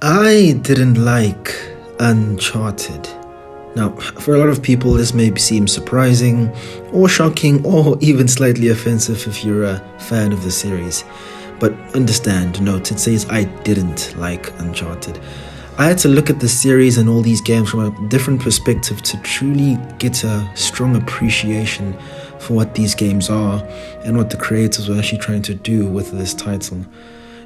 I didn't like Uncharted. Now, for a lot of people, this may seem surprising or shocking or even slightly offensive if you're a fan of the series. But understand, note, it says I didn't like Uncharted. I had to look at the series and all these games from a different perspective to truly get a strong appreciation for what these games are and what the creators were actually trying to do with this title.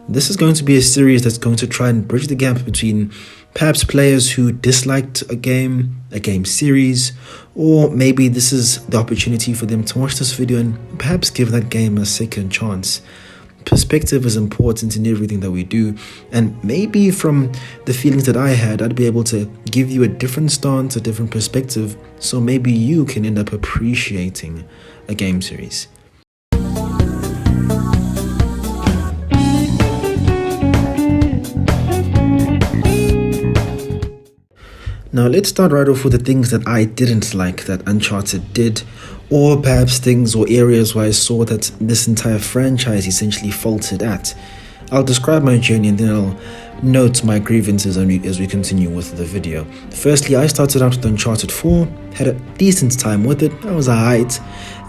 This is going to be a series that's going to try and bridge the gap between perhaps players who disliked a game series, or maybe this is the opportunity for them to watch this video and perhaps give that game a second chance. Perspective is important in everything that we do, and maybe from the feelings that I had, I'd be able to give you a different stance, a different perspective, so maybe you can end up appreciating a game series. Now let's start right off with the things that I didn't like that Uncharted did, or perhaps things or areas where I saw that this entire franchise essentially faltered at. I'll describe my journey and then I'll note my grievances as we continue with the video. Firstly, I started out with Uncharted 4, had a decent time with it, I was alright,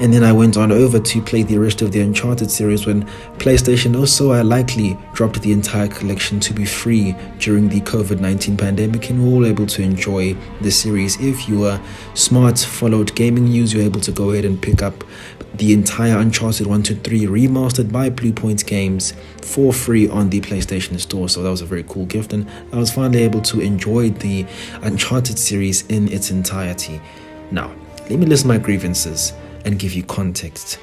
and then I went on over to play the rest of the Uncharted series when PlayStation I likely dropped the entire collection to be free during the COVID-19 pandemic, and we were all able to enjoy the series. If you were smart, followed gaming news, you were able to go ahead and pick up the entire Uncharted 1 to 3 remastered by Blue Point Games for free on the PlayStation Store, so that was a very cool gift, and I was finally able to enjoy the Uncharted series in its entirety. Now, let me list my grievances and give you context.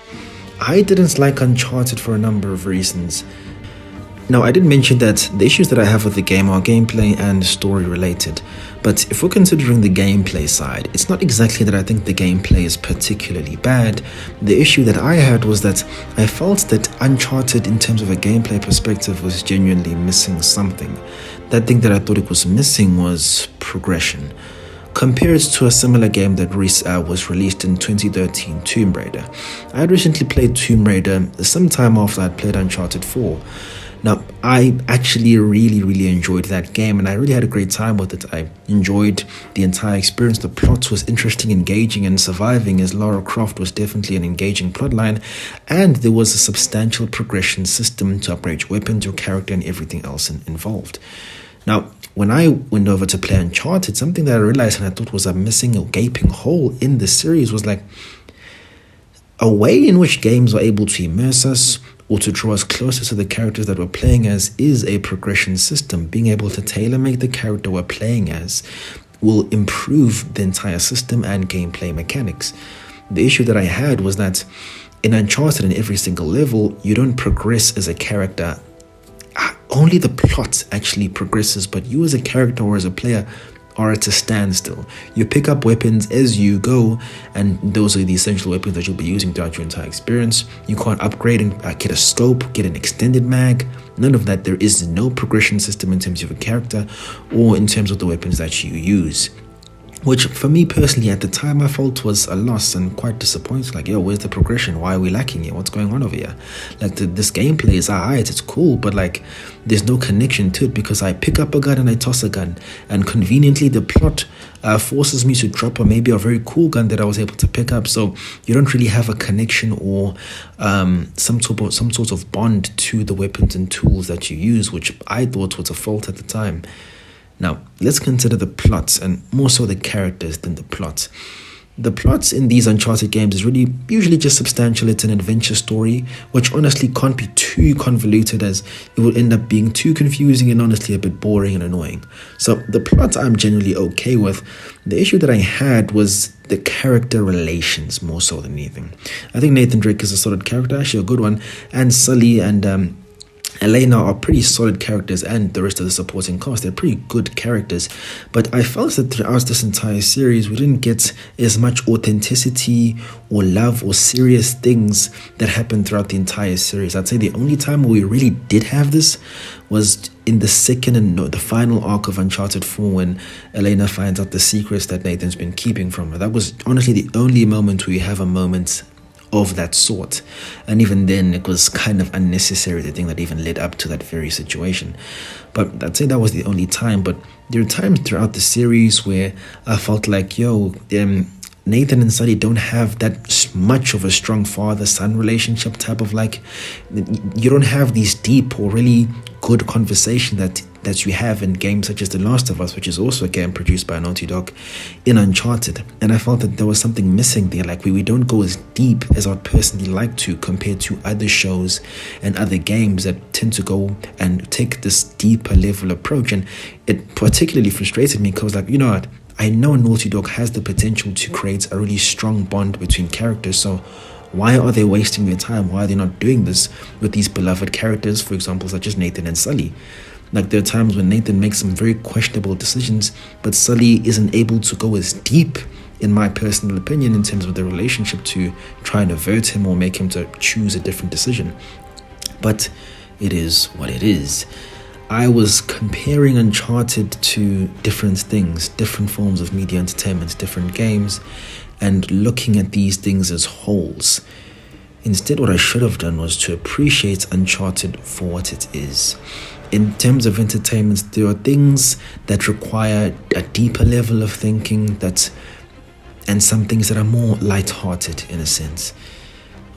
I didn't like Uncharted for a number of reasons. Now, I did mention that the issues that I have with the game are gameplay and story related, but if we're considering the gameplay side, it's not exactly that I think the gameplay is particularly bad. The issue that I had was that I felt that Uncharted, in terms of a gameplay perspective, was genuinely missing something. That thing that I thought it was missing was progression. Compared to a similar game that was released in 2013, Tomb Raider. I had recently played Tomb Raider sometime after I'd played Uncharted 4. Now, I actually really enjoyed that game, and I really had a great time with it. I enjoyed the entire experience. The plot was interesting, engaging, and surviving as Lara Croft was definitely an engaging plotline, and there was a substantial progression system to upgrade your weapons, your character, and everything else involved. Now, when I went over to play Uncharted, something that I realized and I thought was a missing or gaping hole in the series was like a way in which games are able to immerse us or to draw us closer to the characters that we're playing as is a progression system. Being able to tailor-make the character we're playing as will improve the entire system and gameplay mechanics. The issue that I had was that in Uncharted, in every single level, you don't progress as a character. Only the plot actually progresses, but you as a character or as a player are at a standstill. You pick up weapons as you go, and those are the essential weapons that you'll be using throughout your entire experience. You can't upgrade and get a scope, get an extended mag, none of that. There is no progression system in terms of a character or in terms of the weapons that you use. Which for me personally at the time I felt was a loss and quite disappointing. Like, yo, where's the progression? Why are we lacking here? What's going on over here? Like, this gameplay is alright, it's cool, but like there's no connection to it because I pick up a gun and I toss a gun, and conveniently the plot forces me to drop maybe a very cool gun that I was able to pick up. So you don't really have a connection or some sort of bond to the weapons and tools that you use, which I thought was a fault at the time. Now, let's consider the plots, and more so the characters than the plot. The plots in these Uncharted games is really usually just substantial. It's an adventure story, which honestly can't be too convoluted, as it will end up being too confusing and honestly a bit boring and annoying. So the plot I'm generally okay with. The issue that I had was the character relations more so than anything. I think Nathan Drake is a solid character, actually a good one, and Sully and Elena are pretty solid characters, and the rest of the supporting cast, they're pretty good characters. But I felt that throughout this entire series, we didn't get as much authenticity or love or serious things that happened throughout the entire series. I'd say the only time we really did have this was in the second and the final arc of Uncharted 4, when Elena finds out the secrets that Nathan's been keeping from her. That was honestly the only moment where you have a moment of that sort. And even then, it was kind of unnecessary, the thing that even led up to that very situation. But I'd say that was the only time. But there are times throughout the series where I felt like, Nathan and Sully don't have that much of a strong father-son relationship type of like, you don't have these deep or really good conversation that you have in games such as The Last of Us, which is also a game produced by Naughty Dog, in Uncharted. And I felt that there was something missing there. Like we don't go as deep as I'd personally like to compared to other shows and other games that tend to go and take this deeper level approach. And it particularly frustrated me because, like, you know what? I know Naughty Dog has the potential to create a really strong bond between characters, so why are they wasting their time? Why are they not doing this with these beloved characters, for example, such as Nathan and Sully? Like, there are times when Nathan makes some very questionable decisions, but Sully isn't able to go as deep, in my personal opinion, in terms of the relationship to try and avert him or make him to choose a different decision. But it is what it is. I was comparing Uncharted to different things, different forms of media entertainment, different games, and looking at these things as wholes. Instead, what I should have done was to appreciate Uncharted for what it is. In terms of entertainment, there are things that require a deeper level of thinking, and some things that are more light-hearted in a sense.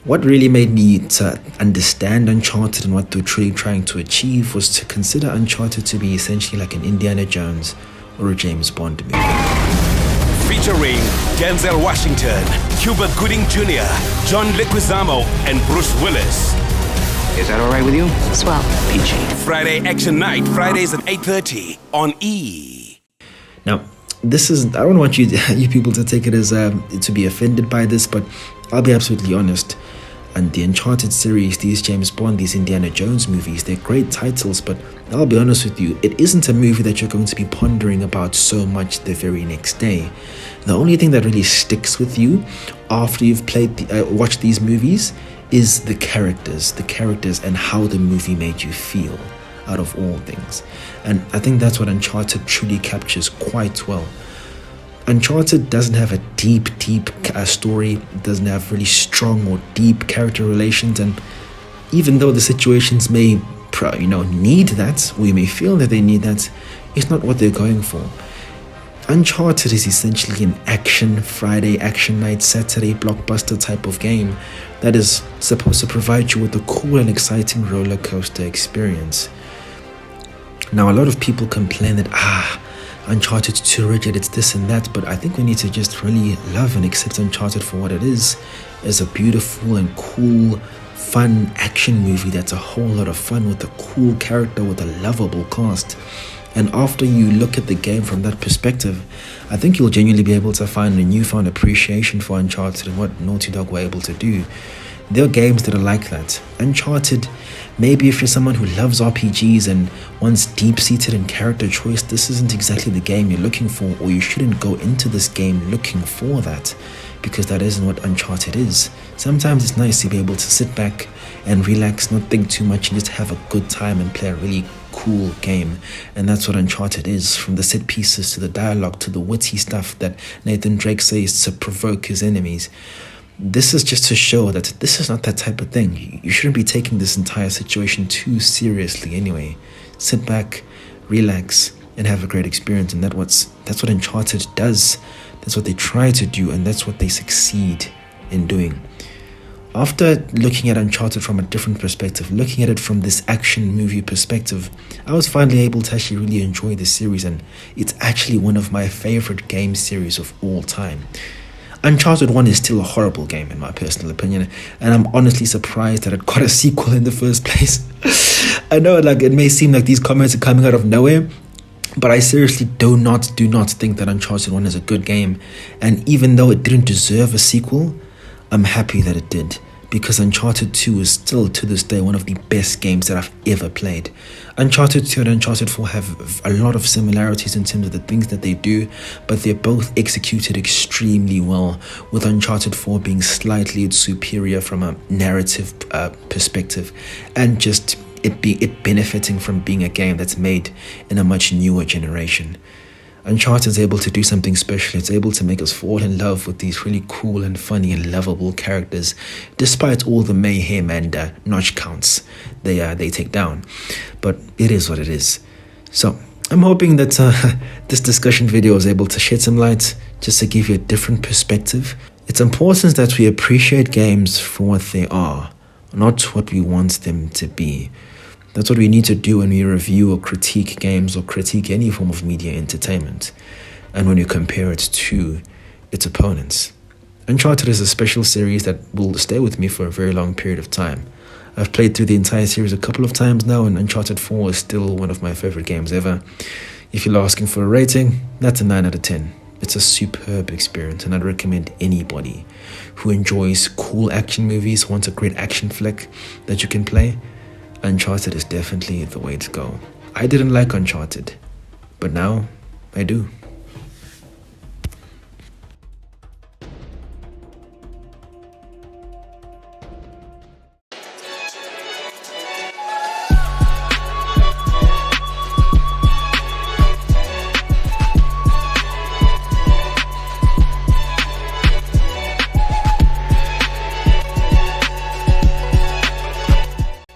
What really made me to understand Uncharted and what they're truly trying to achieve was to consider Uncharted to be essentially like an Indiana Jones or a James Bond movie. Featuring Denzel Washington, Cuba Gooding Jr., John Leguizamo, and Bruce Willis. Is that all right with you? Swell. PG. Friday Action Night, Fridays at 8:30 on E! Now, I don't want you people to take it as to be offended by this, but I'll be absolutely honest. And the Uncharted series, these James Bond, these Indiana Jones movies, they're great titles, but I'll be honest with you, it isn't a movie that you're going to be pondering about so much the very next day. The only thing that really sticks with you after you've watched these movies is the characters and how the movie made you feel, out of all things. And I think that's what Uncharted truly captures quite well. Uncharted doesn't have a deep story. It doesn't have really strong or deep character relations, and even though the situations may need that, or you may feel that they need that, it's not what they're going for. Uncharted is essentially an action Friday, action night, Saturday blockbuster type of game that is supposed to provide you with a cool and exciting roller coaster experience. Now, a lot of people complain that Uncharted's too rigid, it's this and that, but I think we need to just really love and accept Uncharted for what it is, as a beautiful and cool, fun action movie that's a whole lot of fun with a cool character, with a lovable cast. And after you look at the game from that perspective, I think you'll genuinely be able to find a newfound appreciation for Uncharted and what Naughty Dog were able to do. There are games that are like that. Uncharted, maybe if you're someone who loves RPGs and wants deep-seated in character choice, this isn't exactly the game you're looking for, or you shouldn't go into this game looking for that, because that isn't what Uncharted is. Sometimes it's nice to be able to sit back and relax, not think too much, and just have a good time and play a really cool game. And that's what Uncharted is, from the set pieces to the dialogue to the witty stuff that Nathan Drake says to provoke his enemies. This is just to show that this is not that type of thing. You shouldn't be taking this entire situation too seriously anyway. Sit back, relax, and have a great experience. And that's what Uncharted does. That's what they try to do, and that's what they succeed in doing. After looking at Uncharted from a different perspective, looking at it from this action movie perspective, I was finally able to actually really enjoy the series, and it's actually one of my favorite game series of all time. Uncharted 1 is still a horrible game in my personal opinion, and I'm honestly surprised that it got a sequel in the first place. I know it may seem like these comments are coming out of nowhere, but I seriously do not think that Uncharted 1 is a good game. And even though it didn't deserve a sequel, I'm happy that it did, because Uncharted 2 is still to this day one of the best games that I've ever played. Uncharted 2 and Uncharted 4 have a lot of similarities in terms of the things that they do, but they're both executed extremely well, with Uncharted 4 being slightly superior from a narrative perspective, and just it benefiting from being a game that's made in a much newer generation. Uncharted is able to do something special. It's able to make us fall in love with these really cool and funny and lovable characters, despite all the mayhem and notch counts they take down. But it is what it is. So I'm hoping that this discussion video is able to shed some light, just to give you a different perspective. It's important that we appreciate games for what they are, not what we want them to be. That's what we need to do when we review or critique games or critique any form of media entertainment, and when you compare it to its opponents. Uncharted is a special series that will stay with me for a very long period of time. I've played through the entire series a couple of times now, and Uncharted 4 is still one of my favorite games ever. If you're asking for a rating, that's a 9 out of 10. It's a superb experience, and I'd recommend anybody who enjoys cool action movies, wants a great action flick that you can play, Uncharted is definitely the way to go. I didn't like Uncharted, but now I do.